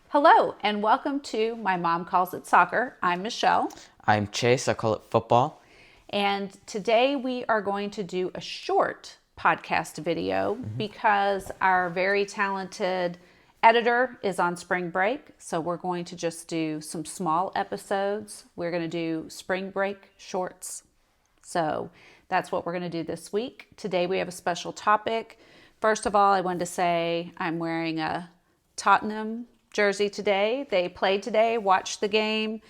Hello, and welcome to My Mom Calls It Soccer. I'm Michelle, I'm Chase. I call it football. and today we are going to do a short podcast video because our very talented editor is on spring break. So we're going to just do some small episodes. We're going to do spring break shorts. So that's what we're going to do this week. Today we have a special topic. First of all, I wanted to say I'm wearing a Tottenham jersey today. They played today, watched the game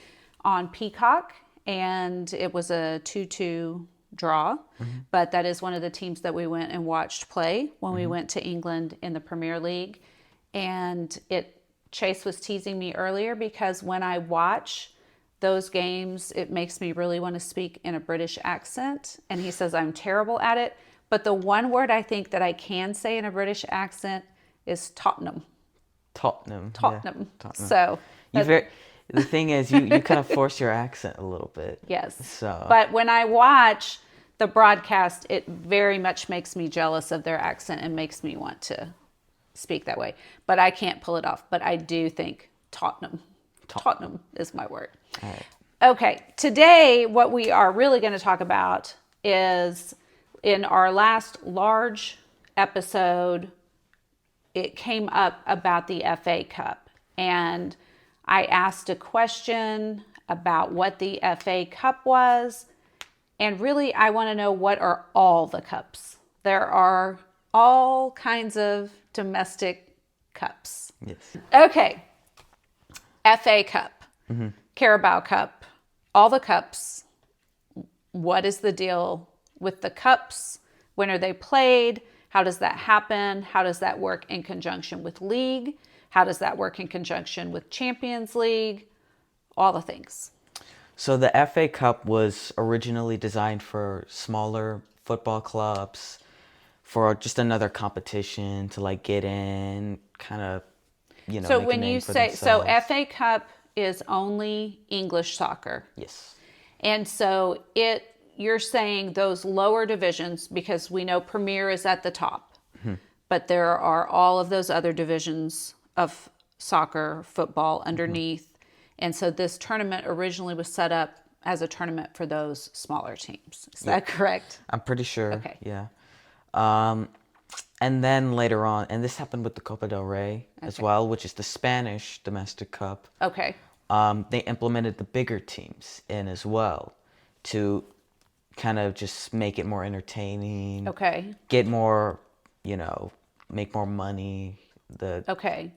on Peacock, and it was a 2-2 draw. But that is one of the teams that we went and watched play when we went to England in the Premier League. And Chase was teasing me earlier because when I watch those games, it makes me really want to speak in a British accent. And he says I'm terrible at it. But the one word I think that I can say in a British accent is Tottenham. Tottenham. Tottenham. Yeah, Tottenham. So The thing is, you kind of force your accent a little bit. yes. So. But when I watch the broadcast, it very much makes me jealous of their accent and makes me want to speak that way. But I can't pull it off. But I do think Tottenham. Tottenham is my word. All right. Okay, today what we are really going to talk about is in our last large episode, it came up about the FA Cup. And I asked a question about what the FA Cup was. And really, I want to know, what are all the cups? There are all kinds of domestic cups. Yes. Okay. FA Cup, Carabao Cup, all the cups. What is the deal with the cups? When are they played? How does that happen? How does that work in conjunction with league? How does that work in conjunction with Champions League? All the things. So the FA Cup was originally designed for smaller football clubs, for just another competition to get in, kind of, So make a when name you for say, so themselves. FA Cup is only English soccer. Yes. And so you're saying those lower divisions, because we know Premier is at the top, but there are all of those other divisions of soccer, football underneath. And so this tournament originally was set up as a tournament for those smaller teams. Is that correct? I'm pretty sure. Okay. Yeah. And then later on, and this happened with the Copa del Rey as well, which is the Spanish domestic cup. Okay. They implemented the bigger teams in as well to kind of just make it more entertaining. Okay. Get more, make more money. The Okay.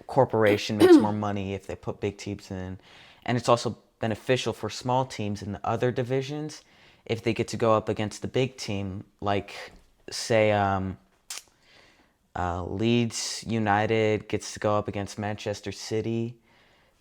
corporation makes more money if they put big teams in. And it's also beneficial for small teams in the other divisions if they get to go up against the big team, like, say, Leeds United gets to go up against Manchester City.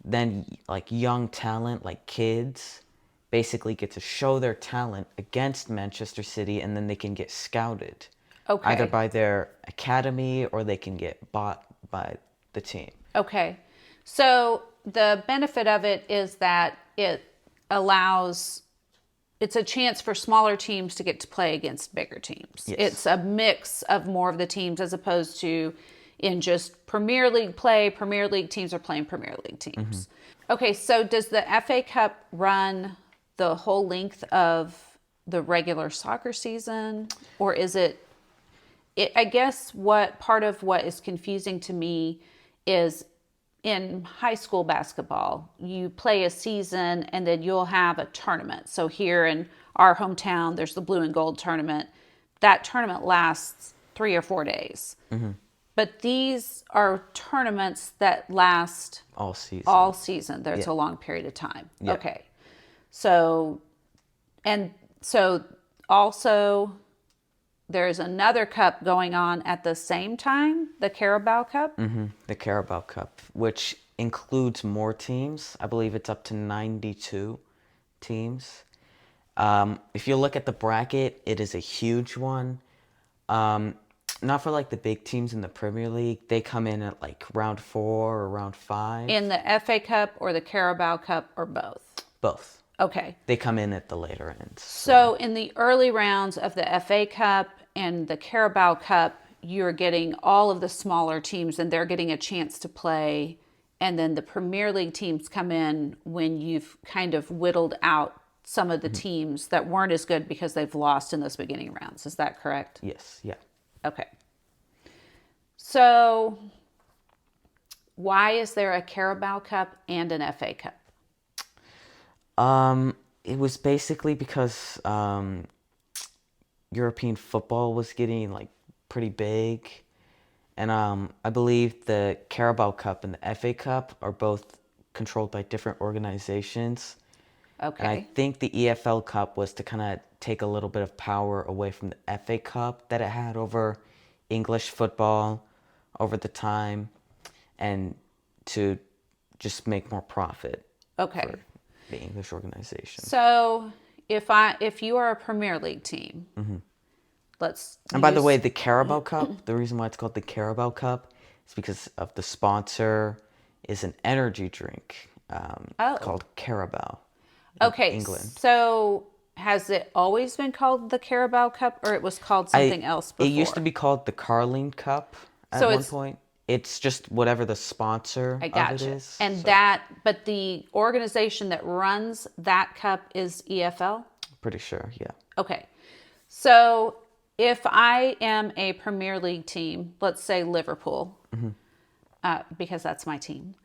Then, young talent, like kids, basically get to show their talent against Manchester City, and then they can get scouted. Okay. Either by their academy or they can get bought by the team. Okay. So the benefit of it is that it's a chance for smaller teams to get to play against bigger teams. Yes. It's a mix of more of the teams as opposed to in just Premier League play. Premier League teams are playing Premier League teams. Okay, so does the FA Cup run the whole length of the regular soccer season? Or is I guess what part of what is confusing to me is in high school basketball, you play a season and then you'll have a tournament. So here in our hometown, there's the Blue and Gold tournament. That tournament lasts 3 or 4 days. But these are tournaments that last All season. all season. There's Yeah. a long period of time. Yeah. Okay. So also there's another cup going on at the same time, the Carabao Cup. The Carabao Cup, which includes more teams. I believe it's up to 92 teams. If you look at the bracket, it is a huge one. Not for the big teams in the Premier League. They come in at round 4 or round 5. In the FA Cup or the Carabao Cup or both? Both. Okay. They come in at the later ends. So in the early rounds of the FA Cup and the Carabao Cup, you're getting all of the smaller teams and they're getting a chance to play and then the Premier League teams come in when you've kind of whittled out some of the teams that weren't as good because they've lost in those beginning rounds. Is that correct? Yes, yeah. Okay. So why is there a Carabao Cup and an FA Cup? It was basically because European football was getting like pretty big, and I believe the Carabao Cup and the FA Cup are both controlled by different organizations. And I Okay. think the EFL Cup was to kind of take a little bit of power away from the FA Cup that it had over English football over the time, and to just make more profit Okay. for the English organization. So if you are a Premier League team, let's And by the use- way, the Carabao Cup, the reason why it's called the Carabao Cup is because of the sponsor is an energy drink Oh. called Carabao in okay, England. so has it always been called the Carabao Cup, or it was called something else before? It used to be called the Carling Cup at So one it's- point. It's just whatever the sponsor I of it gotcha. is. And so but the organization that runs that cup is EFL? pretty sure, yeah. Okay. So if I am a Premier League team, let's say Liverpool, because that's my team,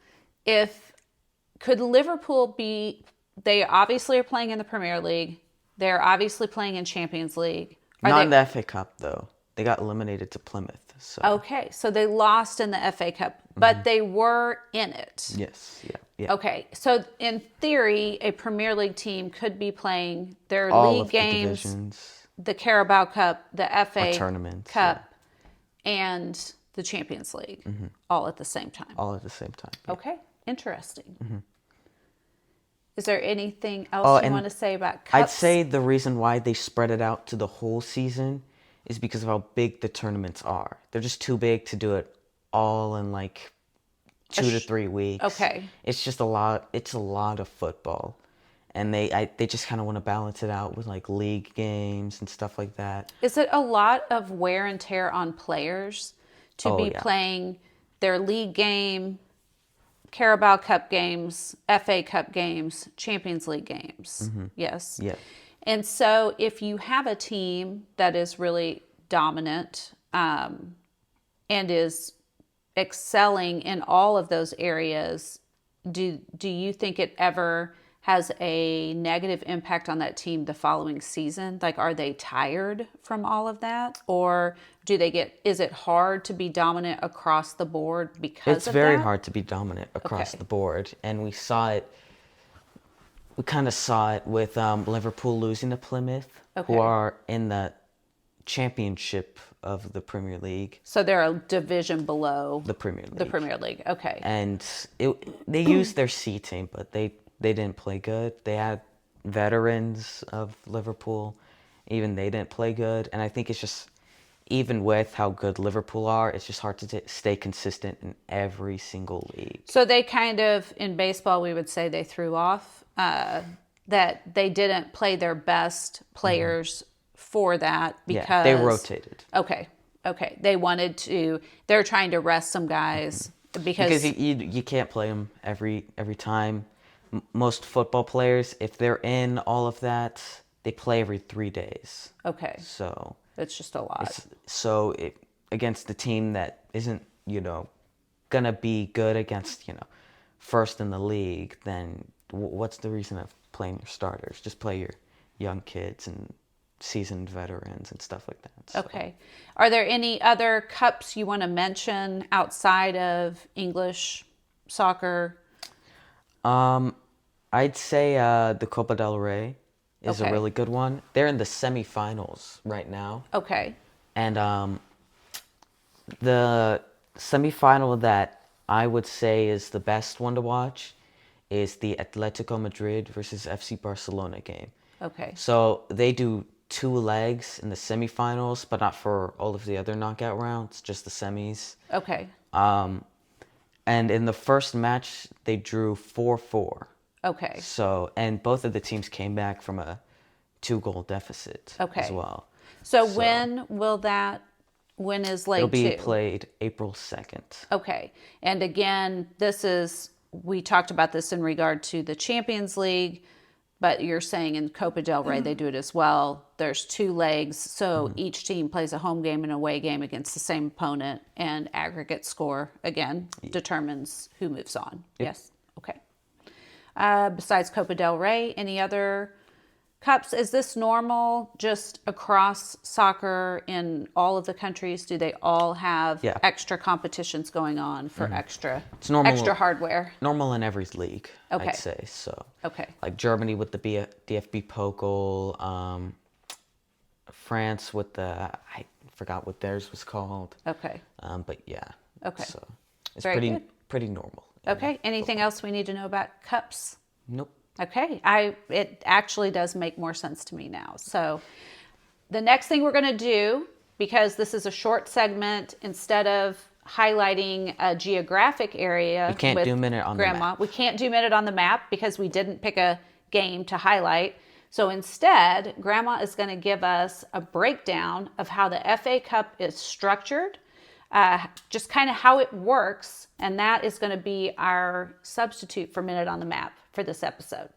could Liverpool be, they obviously are playing in the Premier League, they're obviously playing in Champions League. Not in the FA Cup though. They got eliminated to Plymouth. So Okay, so they lost in the FA Cup, but they were in it. yes, yeah. Okay, so in theory, a Premier League team could be playing their All league of the games, divisions the Carabao Cup, the FA tournaments, Cup, and the Champions League all at the same time. all at the same time. Yeah. Okay, interesting. Is there anything Oh, else you and want to say about cups? I'd say the reason why they spread it out to the whole season is because of how big the tournaments are. They're just too big to do it all in like 2 to 3 weeks. Okay. It's just a lot. It's a lot of football, and they just kind of want to balance it out with like league games and stuff like that. Is it a lot of wear and tear on players to Oh, be yeah. playing their league game, Carabao Cup games, FA Cup games, Champions League games? Yes. Yeah. And so if you have a team that is really dominant and is excelling in all of those areas, do you think it ever has a negative impact on that team the following season? Like, are they tired from all of that? Or is it hard to be dominant across the board because It's of very that? hard to be dominant across Okay. the board, and we kind of saw it with Liverpool losing to Plymouth, Okay. who are in the championship of the Premier League. So they're a division below The Premier League. the Premier League. Okay. And they used their C team, but they didn't play good. They had veterans of Liverpool, even they didn't play good. And I think it's just, even with how good Liverpool are, it's just hard to stay consistent in every single league. So they kind of, in baseball, we would say they threw off, that they didn't play their best players for that because... Yeah, they rotated. Okay. They're trying to rest some guys because... Because you can't play them every time. Most football players, if they're in all of that, they play every 3 days. Okay. So It's just a lot. against the team that isn't, gonna be good against, first in the league, then what's the reason of playing your starters? Just play your young kids and seasoned veterans and stuff like that. So. Okay. Are there any other cups you want to mention outside of English soccer? I'd say the Copa del Rey is Okay. a really good one. They're in the semifinals right now. Okay. And the semifinal that I would say is the best one to watch is the Atletico Madrid versus FC Barcelona game. Okay. So they do 2 legs in the semifinals, but not for all of the other knockout rounds, just the semis. Okay. And in the first match, they drew 4-4. Okay. So, and both of the teams came back from a 2-goal deficit Okay. as well. So when will that When is It'll leg be 2? played April 2nd. Okay. And again, we talked about this in regard to the Champions League, but you're saying in Copa del Rey they do it as well. There's 2 legs, so each team plays a home game and away game against the same opponent, and aggregate score, again, determines who moves on. Yes? Okay. Besides Copa del Rey, any other cups? Is this normal just across soccer in all of the countries? Do they all have extra competitions going on for extra hardware? Normal in every league, Okay. I'd say. So, Okay. like Germany with the DFB Pokal, France with I forgot what theirs was called. Okay. But yeah. Okay. So it's Very pretty normal. Okay. Anything else we need to know about cups? Nope. Okay. It actually does make more sense to me now. So the next thing we're going to do, because this is a short segment, instead of highlighting a geographic area, we can't do Minute on the Map. We can't do Minute on the Map because we didn't pick a game to highlight. So instead, Grandma is going to give us a breakdown of how the FA Cup is structured, just kind of how it works, and that is going to be our substitute for Minute on the Map for this episode.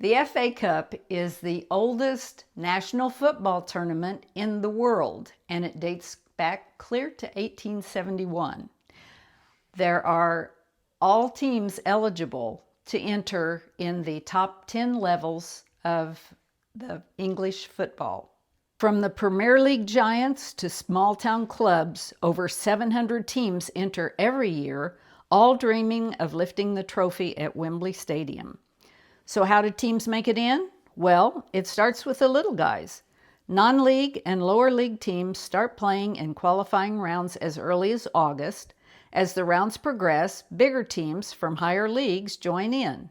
The FA Cup is the oldest national football tournament in the world, and it dates back clear to 1871. There are all teams eligible to enter in the top 10 levels of the English football. From the Premier League giants to small-town clubs, over 700 teams enter every year, all dreaming of lifting the trophy at Wembley Stadium. So how do teams make it in? Well, it starts with the little guys. Non-league and lower league teams start playing in qualifying rounds as early as August. As the rounds progress, bigger teams from higher leagues join in.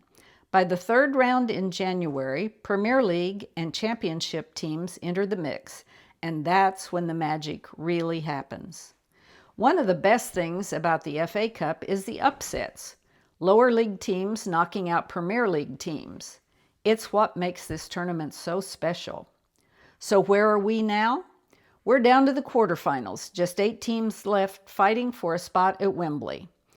By the 3rd round in January, Premier League and Championship teams enter the mix, and that's when the magic really happens. One of the best things about the FA Cup is the upsets. Lower league teams knocking out Premier League teams. It's what makes this tournament so special. So where are we now? We're down to the quarterfinals, just 8 teams left fighting for a spot at Wembley.